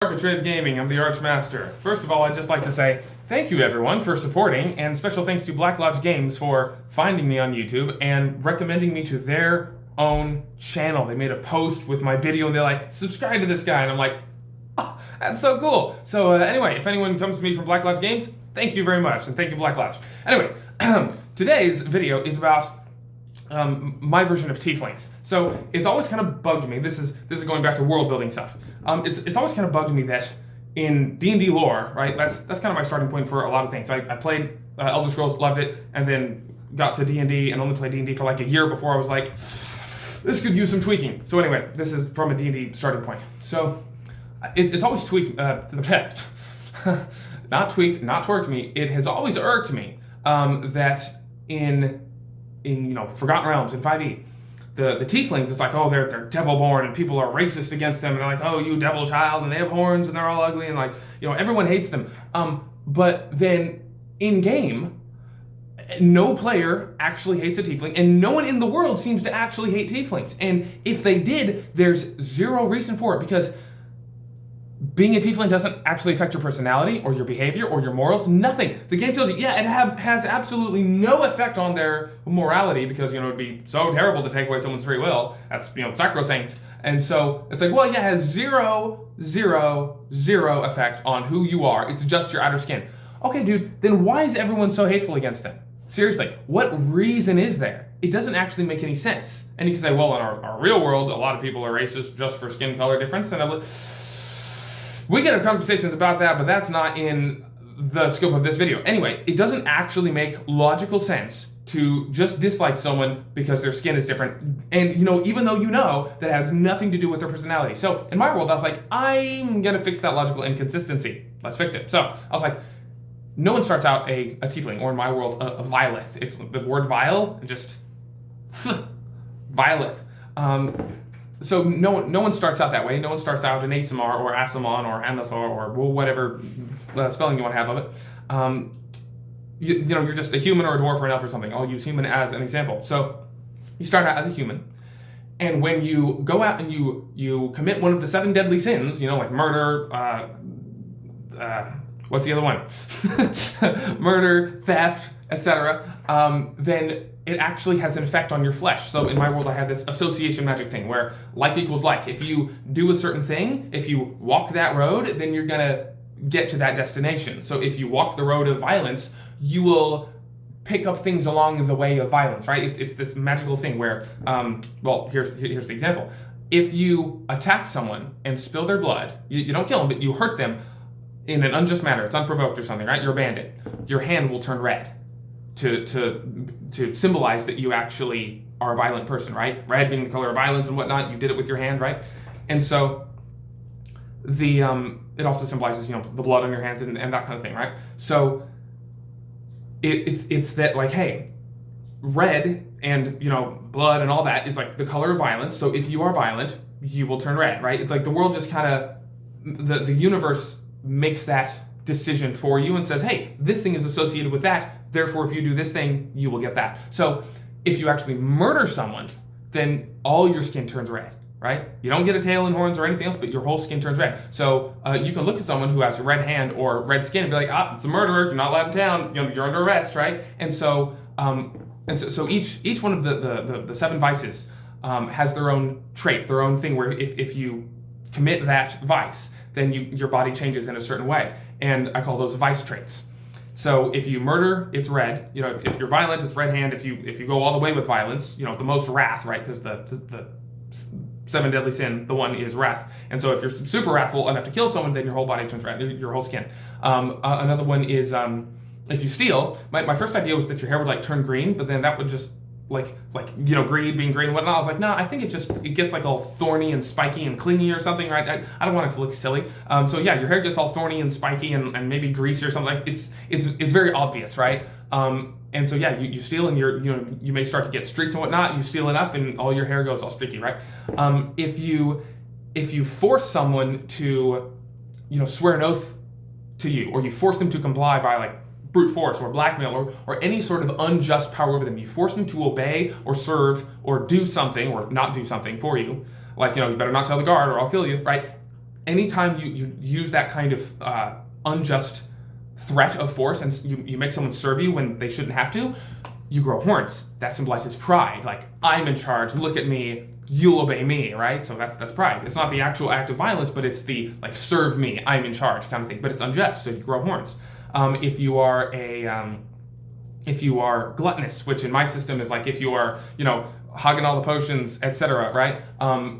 Arbitrave Gaming, I'm the Archmaster. First of all, I'd just like to say thank you everyone for supporting, and special thanks to Black Lodge Games for finding me on YouTube and recommending me to their own channel. They made a post with my video and they're like, subscribe to this guy, and I'm like, oh, that's so cool. So anyway, if anyone comes to me from Black Lodge Games, thank you very much, and thank you Black Lodge. Anyway, today's video is about my version of Tieflings. So it's always kind of bugged me. This is going back to world building stuff. It's always kind of bugged me that in D&D lore, right? That's kind of my starting point for a lot of things. I played Elder Scrolls, loved it, and then got to D&D and only played D&D for like a year before I was like, this could use some tweaking. So anyway, this is from a D&D starting point. So it's always tweaked, not twerked me. It has always irked me that in Forgotten Realms in 5e, the Tieflings, it's like, oh, they're devil-born and people are racist against them, and they're like, oh, you devil child, and they have horns and they're all ugly, and like, everyone hates them. But then in game, no player actually hates a Tiefling, and no one in the world seems to actually hate Tieflings. And if they did, there's zero reason for it, because being a Tiefling doesn't actually affect your personality or your behavior or your morals, nothing. The game tells you, yeah, it has absolutely no effect on their morality, because, it'd be so terrible to take away someone's free will. That's, sacrosanct. And so it's like, well, yeah, it has zero effect on who you are. It's just your outer skin. Okay, dude, then why is everyone so hateful against them? Seriously, what reason is there? It doesn't actually make any sense. And you can say, well, in our real world, a lot of people are racist just for skin color difference. And we can have conversations about that, but that's not in the scope of this video. Anyway, it doesn't actually make logical sense to just dislike someone because their skin is different. And, even though that has nothing to do with their personality. So in my world, I was like, I'm gonna fix that logical inconsistency. Let's fix it. So I was like, no one starts out a Tiefling, or in my world, a Vileth. It's the word vile, just Vileth. So no one starts out that way. No one starts out an Asimar or Asimon or Anasor or whatever spelling you want to have of it. You're just a human or a dwarf or an elf or something. I'll use human as an example. So you start out as a human, and when you go out and you commit one of the 7 deadly sins, like murder, what's the other one? Murder, theft, etc. Then it actually has an effect on your flesh. So in my world, I have this association magic thing where like equals like. If you do a certain thing, if you walk that road, then you're gonna get to that destination. So if you walk the road of violence, you will pick up things along the way of violence, right? It's this magical thing where, here's the example. If you attack someone and spill their blood, you don't kill them, but you hurt them in an unjust manner, it's unprovoked or something, right? You're a bandit. Your hand will turn red to symbolize that you actually are a violent person, right? Red being the color of violence and whatnot. You did it with your hand, right? And so it also symbolizes, the blood on your hands and that kind of thing, right? So it's that, like, hey, red and blood and all that is like the color of violence. So if you are violent, you will turn red, right? It's like the world just kind of the universe makes that decision for you and says, hey, this thing is associated with that, therefore if you do this thing, you will get that. So if you actually murder someone, then all your skin turns red, right? You don't get a tail and horns or anything else, but your whole skin turns red. So you can look at someone who has a red hand or red skin and be like, it's a murderer, you're not allowed in town, you're under arrest, right? And so each one of the 7 vices has their own trait, their own thing, where if you commit that vice, then your body changes in a certain way. And I call those vice traits. So if you murder, it's red. If you're violent, it's red hand. If you go all the way with violence, the most wrath, right? Because the 7 deadly sin, the one is wrath. And so if you're super wrathful enough to kill someone, then your whole body turns red, your whole skin. Another one is if you steal. My first idea was that your hair would turn green, but then that would just greed being green and whatnot. I was like, no, I think it gets all thorny and spiky and clingy or something, right? I don't want it to look silly. So yeah, your hair gets all thorny and spiky and maybe greasy or something. It's very obvious, right? And so yeah, you steal and you may start to get streaks and whatnot. You steal enough and all your hair goes all streaky, right? If you force someone to swear an oath to you, or you force them to comply by brute force or blackmail or any sort of unjust power over them. You force them to obey or serve or do something or not do something for you. Like, you better not tell the guard or I'll kill you, right? anytime you use that kind of unjust threat of force, and you make someone serve you when they shouldn't have to, you grow horns. That symbolizes pride. Like, I'm in charge, look at me, you'll obey me, right? So that's pride. It's not the actual act of violence, but it's the, like, serve me, I'm in charge kind of thing. But it's unjust, so you grow horns. If you are gluttonous, which in my system is like if you are, hogging all the potions, etc., right? I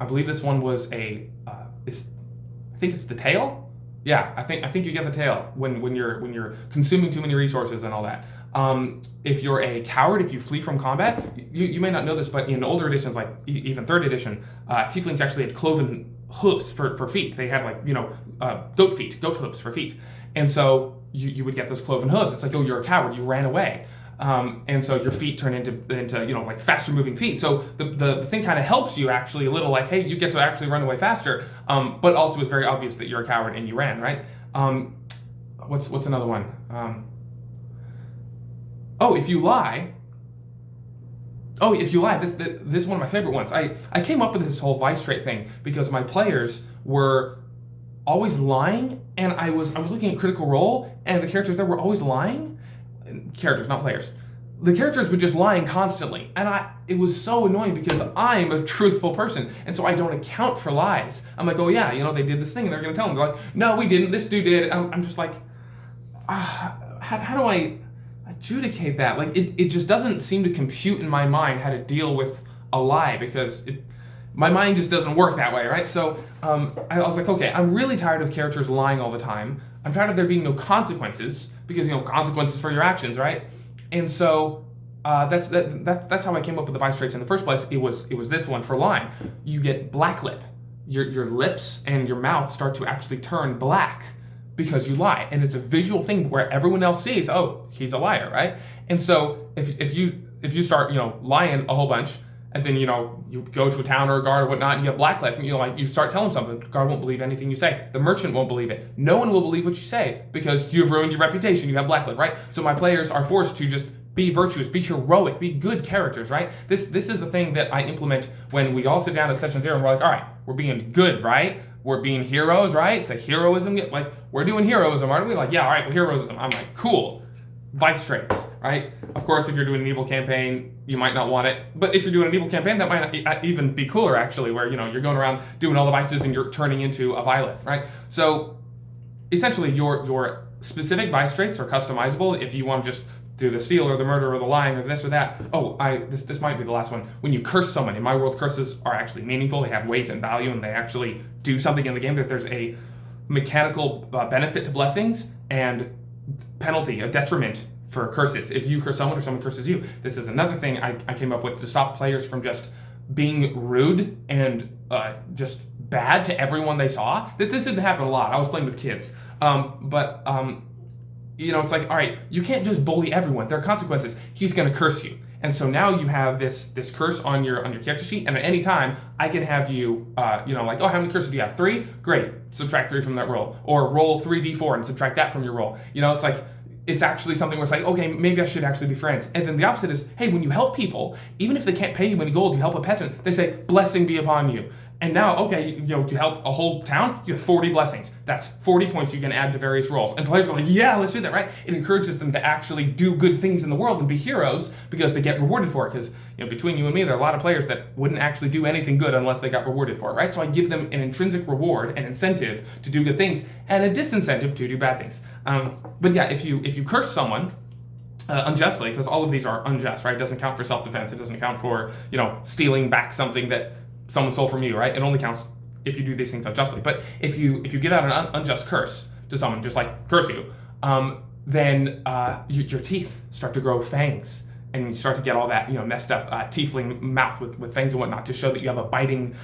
believe this one was I think it's the tail. Yeah, I think you get the tail when you're consuming too many resources and all that. If you're a coward, if you flee from combat, you may not know this, but in older editions, like even 3rd edition, Tieflings actually had cloven hooves for feet. They had goat hooves for feet, and so you would get those cloven hooves. It's like, oh, you're a coward, you ran away. And so your feet turn into like faster moving feet. So the thing kind of helps you actually a little, like, hey, you get to actually run away faster. But also it's very obvious that you're a coward and you ran, right? What's another one? If you lie. This is one of my favorite ones. I came up with this whole vice trait thing because my players were always lying, and I was looking at Critical Role, and the characters there were always lying. Characters, not players. The characters were just lying constantly, and it was so annoying because I'm a truthful person, and so I don't account for lies. I'm like, oh yeah, they did this thing, and they're gonna tell them. They're like, no, we didn't. This dude did. I'm just like, how do I adjudicate that? Like, it just doesn't seem to compute in my mind how to deal with a lie because my mind just doesn't work that way, right? So I was like, okay, I'm really tired of characters lying all the time. I'm tired of there being no consequences because consequences for your actions, right? And so that's how I came up with the vice traits in the first place. It was this one for lying. You get black lip. Your lips and your mouth start to actually turn black because you lie, and it's a visual thing where everyone else sees, oh, he's a liar, right? And so if you start lying a whole bunch, and then, you go to a town or a guard or whatnot, and you have black lip, and you start telling something, the guard won't believe anything you say. The merchant won't believe it. No one will believe what you say because you've ruined your reputation. You have black lip, right? So my players are forced to just be virtuous, be heroic, be good characters, right? This is a thing that I implement when we all sit down at session 0 and we're like, all right, we're being good, right? We're being heroes, right? It's a heroism. Like, we're doing heroism, aren't we? Like, yeah, all right, we're heroism. I'm like, cool. Vice traits, right? Of course, if you're doing an evil campaign, you might not want it. But if you're doing an evil campaign, that might even be cooler, actually, where, you're going around doing all the vices and you're turning into a Vileth, right? So, essentially, your specific vice traits are customizable if you want to just do the steal or the murder or the lying or this or that. This might be the last one. When you curse someone, in my world, curses are actually meaningful. They have weight and value, and they actually do something in the game. That there's a mechanical benefit to blessings and penalty, a detriment for curses. If you curse someone or someone curses you, this is another thing I came up with to stop players from just being rude and just bad to everyone they saw. This didn't happen a lot. I was playing with kids. It's like, all right, you can't just bully everyone. There are consequences. He's going to curse you. And so now you have this curse on your character sheet, and at any time, I can have you, like, oh, how many curses do you have? 3? Great. Subtract 3 from that roll. Or roll 3d4 and subtract that from your roll. It's like, it's actually something where it's like, okay, maybe I should actually be friends. And then the opposite is, hey, when you help people, even if they can't pay you any gold, you help a peasant, they say, blessing be upon you. And now, okay, you helped a whole town, you have 40 blessings. That's 40 points you can add to various rolls. And players are like, yeah, let's do that, right? It encourages them to actually do good things in the world and be heroes because they get rewarded for it. Because, between you and me, there are a lot of players that wouldn't actually do anything good unless they got rewarded for it, right? So I give them an intrinsic reward, an incentive to do good things, and a disincentive to do bad things. But yeah, if you curse someone, unjustly, because all of these are unjust, right? It doesn't count for self-defense. It doesn't count for, stealing back something that someone stole from you, right? It only counts if you do these things unjustly. But if you give out an unjust curse to someone, just like curse you, then your teeth start to grow fangs, and you start to get all that messed up tiefling mouth with fangs and whatnot to show that you have a biting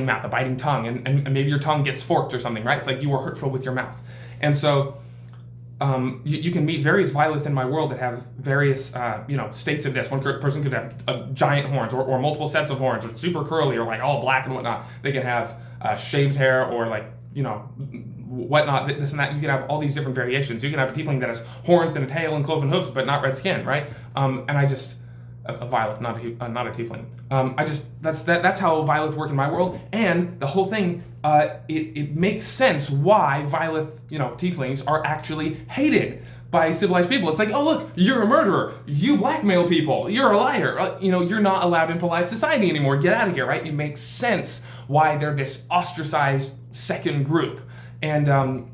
mouth, a biting tongue, and maybe your tongue gets forked or something, right? It's like you were hurtful with your mouth, and so. You can meet various Vileth in my world that have various, states of this. One person could have giant horns or multiple sets of horns, or super curly, or like all black and whatnot. They can have shaved hair or whatnot, this and that. You can have all these different variations. You can have a tiefling that has horns and a tail and cloven hoofs, but not red skin, right? And a Violet, not a Tiefling. That's how Violets work in my world, and the whole thing, it makes sense why Violet, Tieflings are actually hated by civilized people. It's like, oh look, you're a murderer, you blackmail people, you're a liar, you're not allowed in polite society anymore, get out of here, right? It makes sense why they're this ostracized second group, and I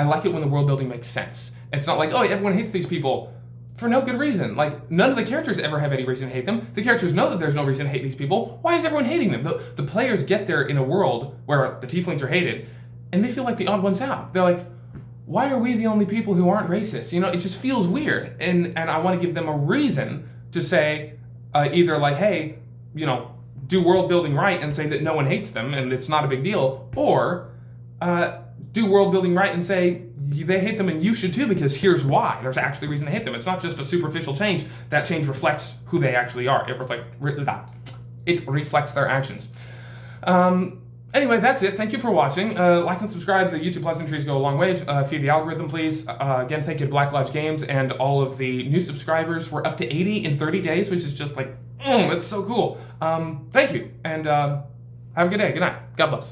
like it when the world building makes sense. It's not like, oh, everyone hates these people for no good reason. Like, none of the characters ever have any reason to hate them. The characters know that there's no reason to hate these people. Why is everyone hating them? The players get there in a world where the Tieflings are hated, and they feel like the odd ones out. They're like, why are we the only people who aren't racist? It just feels weird. And I want to give them a reason to say, either like, hey, do world building right and say that no one hates them and it's not a big deal, or do world building right and say they hate them and you should too, because here's why. There's actually a reason to hate them. It's not just a superficial change. That change reflects who they actually are. It reflects their actions. Anyway, that's it. Thank you for watching. Like and subscribe. The YouTube pleasantries go a long way. Feed the algorithm, please. Again, thank you to Black Lodge Games and all of the new subscribers. We're up to 80 in 30 days, which is just like, it's so cool. Thank you, and have a good day. Good night. God bless.